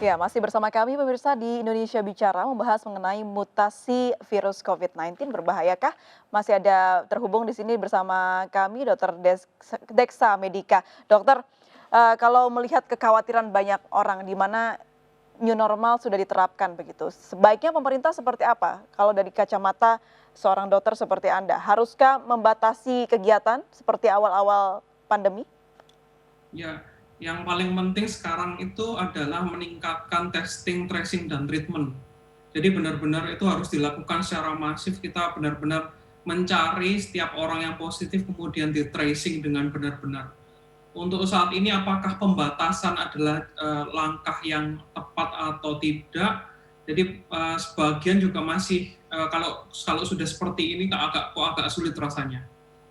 Ya, masih bersama kami pemirsa di Indonesia Bicara membahas mengenai mutasi virus COVID-19 berbahayakah? Masih ada terhubung di sini bersama kami Dr. Deksa Medika. Dokter, kalau melihat kekhawatiran banyak orang di mana new normal sudah diterapkan begitu, sebaiknya pemerintah seperti apa? Kalau dari kacamata seorang dokter seperti Anda, haruskah membatasi kegiatan seperti awal-awal pandemi? Ya, yang paling penting sekarang itu adalah meningkatkan testing, tracing, dan treatment. Jadi benar-benar itu harus dilakukan secara masif, kita benar-benar mencari setiap orang yang positif kemudian di-tracing dengan benar-benar. Untuk saat ini apakah pembatasan adalah langkah yang tepat atau tidak? Jadi sebagian juga masih kalau sudah seperti ini kok agak sulit rasanya.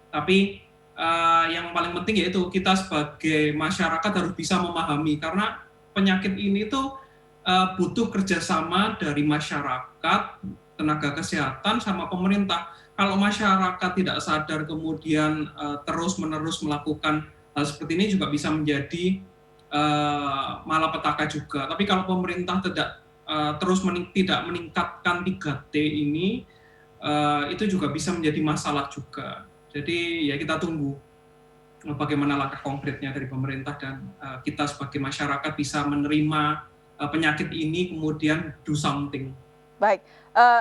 Tapi yang paling penting yaitu kita sebagai masyarakat harus bisa memahami karena penyakit ini tuh butuh kerjasama dari masyarakat, tenaga kesehatan, sama pemerintah. Kalau masyarakat tidak sadar kemudian terus-menerus melakukan hal seperti ini juga bisa menjadi malapetaka juga. Tapi kalau pemerintah tidak tidak meningkatkan 3T ini, itu juga bisa menjadi masalah juga. Jadi ya kita tunggu bagaimana langkah konkretnya dari pemerintah dan kita sebagai masyarakat bisa menerima penyakit ini kemudian do something. Baik,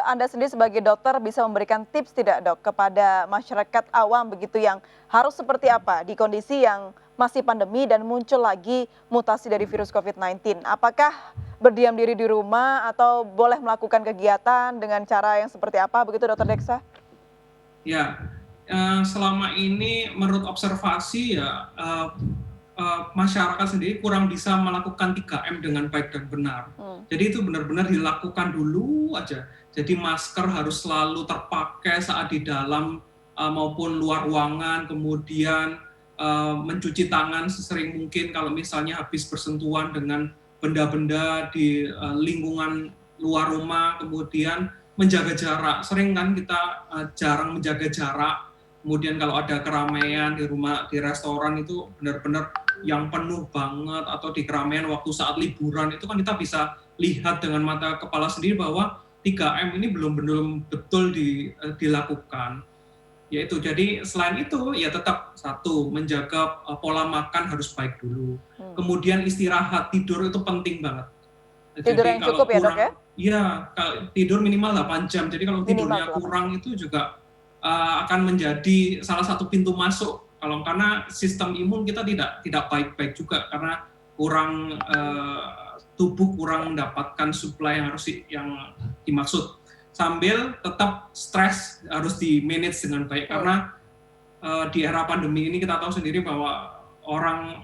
Anda sendiri sebagai dokter bisa memberikan tips tidak Dok kepada masyarakat awam begitu yang harus seperti apa di kondisi yang masih pandemi dan muncul lagi mutasi dari virus COVID-19? Apakah berdiam diri di rumah atau boleh melakukan kegiatan dengan cara yang seperti apa begitu Dokter Deksa? Ya, selama ini menurut observasi ya masyarakat sendiri kurang bisa melakukan 3M dengan baik dan benar. Jadi itu benar-benar dilakukan dulu aja. Jadi masker harus selalu terpakai saat di dalam maupun luar ruangan, kemudian mencuci tangan sesering mungkin kalau misalnya habis bersentuhan dengan benda-benda di lingkungan luar rumah, kemudian menjaga jarak. Sering kan kita jarang menjaga jarak. Kemudian kalau ada keramaian di rumah, di restoran itu benar-benar yang penuh banget atau di keramaian waktu saat liburan itu kan kita bisa lihat dengan mata kepala sendiri bahwa 3M ini belum betul dilakukan. Yaitu jadi selain itu ya tetap satu menjaga pola makan harus baik dulu. Kemudian istirahat, tidur itu penting banget. Tidur Jadi yang cukup kalau ya Dok ya? kurang, ya kalau tidur minimal 8 jam. Jadi kalau Minimal tidurnya 8 kurang jam. itu juga akan menjadi salah satu pintu masuk. Karena sistem imun kita tidak baik-baik juga karena kurang tubuh kurang mendapatkan suplai yang dimaksud. Sambil tetap stres harus di manage dengan baik karena di era pandemi ini kita tahu sendiri bahwa orang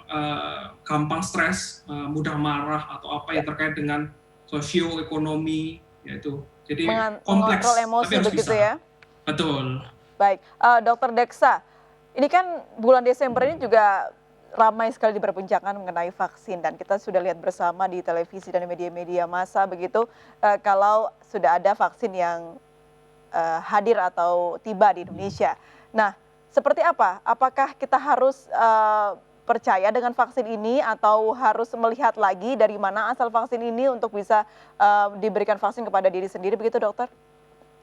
gampang stres, mudah marah atau apa yang terkait dengan sosioekonomi yaitu. Jadi Mengontrol kompleks emosi tapi harus begitu bisa. ya? Betul. Baik, Dokter Deksa, ini kan bulan Desember ini juga ramai sekali diperbincangkan mengenai vaksin dan kita sudah lihat bersama di televisi dan media-media massa begitu, kalau sudah ada vaksin yang hadir atau tiba di Indonesia. Nah, seperti apa? Apakah kita harus percaya dengan vaksin ini atau harus melihat lagi dari mana asal vaksin ini untuk bisa diberikan vaksin kepada diri sendiri begitu, Dokter?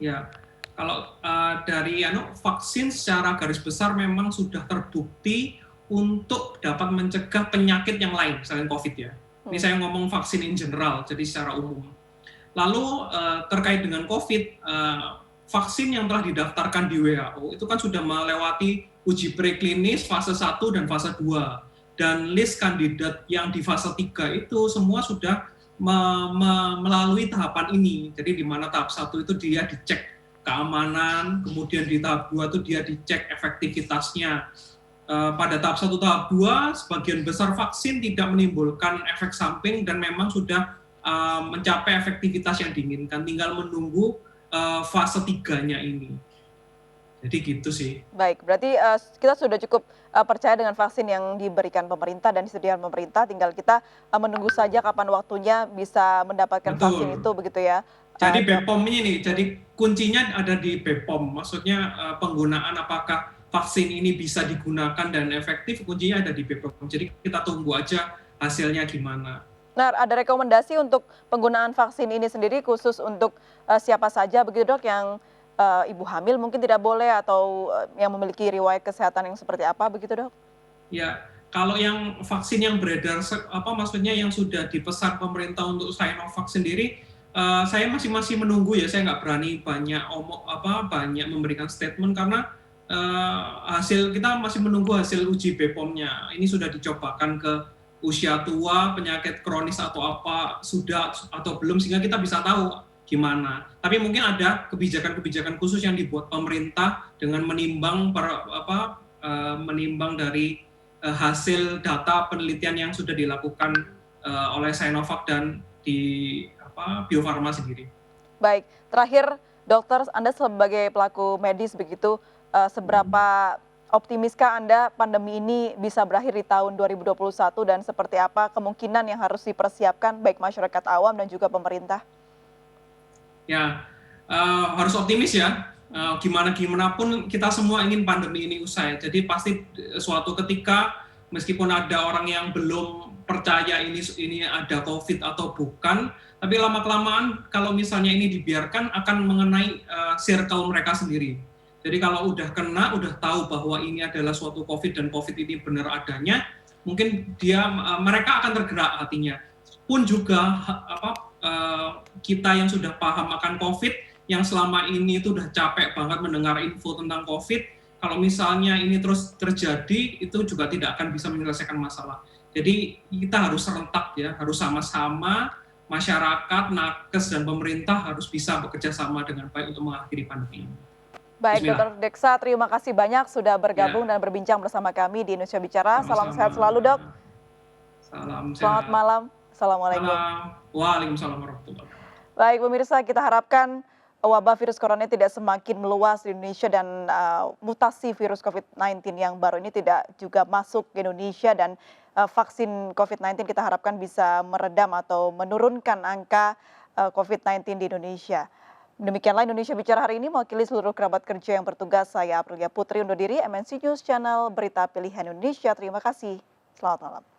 Ya, kalau dari vaksin secara garis besar memang sudah terbukti untuk dapat mencegah penyakit yang lain selain COVID ya. Ini saya ngomong vaksin in general, jadi secara umum. Lalu terkait dengan COVID, vaksin yang telah didaftarkan di WHO itu kan sudah melewati uji preklinis fase 1 dan fase 2. Dan list kandidat yang di fase 3 itu semua sudah melalui tahapan ini. Jadi di mana tahap 1 itu dia dicek keamanan, kemudian di tahap 2 itu dia dicek efektivitasnya. Pada tahap 1, tahap 2, sebagian besar vaksin tidak menimbulkan efek samping dan memang sudah mencapai efektivitas yang diinginkan. Tinggal menunggu fase 3-nya ini. Jadi gitu sih. Baik, berarti kita sudah cukup percaya dengan vaksin yang diberikan pemerintah dan disediakan pemerintah, tinggal kita menunggu saja kapan waktunya bisa mendapatkan vaksin itu Betul. begitu ya, Jadi Dok? BPOM ini, jadi kuncinya ada di BPOM. Maksudnya penggunaan apakah vaksin ini bisa digunakan dan efektif, kuncinya ada di BPOM. Jadi kita tunggu aja hasilnya gimana. Nah, ada rekomendasi untuk penggunaan vaksin ini sendiri khusus untuk siapa saja begitu Dok, yang ibu hamil mungkin tidak boleh atau yang memiliki riwayat kesehatan yang seperti apa begitu Dok? Ya, kalau yang vaksin yang beredar, maksudnya yang sudah dipesan pemerintah untuk Sinovac sendiri, saya masih menunggu ya, saya nggak berani banyak memberikan statement karena kita masih menunggu hasil uji BPOM-nya. Ini sudah dicobakan ke usia tua, penyakit kronis atau apa, sudah atau belum, sehingga kita bisa tahu gimana. Tapi mungkin ada kebijakan-kebijakan khusus yang dibuat pemerintah dengan menimbang dari hasil data penelitian yang sudah dilakukan oleh Sinovac dan di Bio Farma sendiri. Baik, terakhir dokter, Anda sebagai pelaku medis begitu, seberapa optimiskah Anda pandemi ini bisa berakhir di tahun 2021 dan seperti apa kemungkinan yang harus dipersiapkan baik masyarakat awam dan juga pemerintah? Ya, harus optimis ya. Gimana pun kita semua ingin pandemi ini usai. Jadi pasti suatu ketika meskipun ada orang yang belum percaya ini ada COVID atau bukan, tapi lama-kelamaan kalau misalnya ini dibiarkan akan mengenai circle mereka sendiri. Jadi kalau udah kena, udah tahu bahwa ini adalah suatu COVID dan COVID ini benar adanya, mungkin mereka akan tergerak hatinya. Pun juga kita yang sudah paham akan COVID, yang selama ini itu udah capek banget mendengar info tentang COVID, kalau misalnya ini terus terjadi, itu juga tidak akan bisa menyelesaikan masalah. Jadi kita harus serentak ya, harus sama-sama masyarakat, nakes, dan pemerintah harus bisa bekerja sama dengan baik untuk mengakhiri pandemi ini. Baik, Bismillah. Dr. Deksa, terima kasih banyak sudah bergabung Ya, dan berbincang bersama kami di Indonesia Bicara. Salam sama-sama. sehat selalu, Dok. Salam Selamat sehat. malam. Assalamualaikum. Malam. Waalaikumsalam warahmatullahi wabarakatuh. Baik, pemirsa, kita harapkan wabah virus corona tidak semakin meluas di Indonesia dan mutasi virus COVID-19 yang baru ini tidak juga masuk ke Indonesia dan vaksin COVID-19 kita harapkan bisa meredam atau menurunkan angka COVID-19 di Indonesia. Demikianlah Indonesia Bicara hari ini, mewakili seluruh kerabat kerja yang bertugas, saya Aprilia Putri undur diri, MNC News Channel Berita Pilihan Indonesia. Terima kasih. Selamat malam.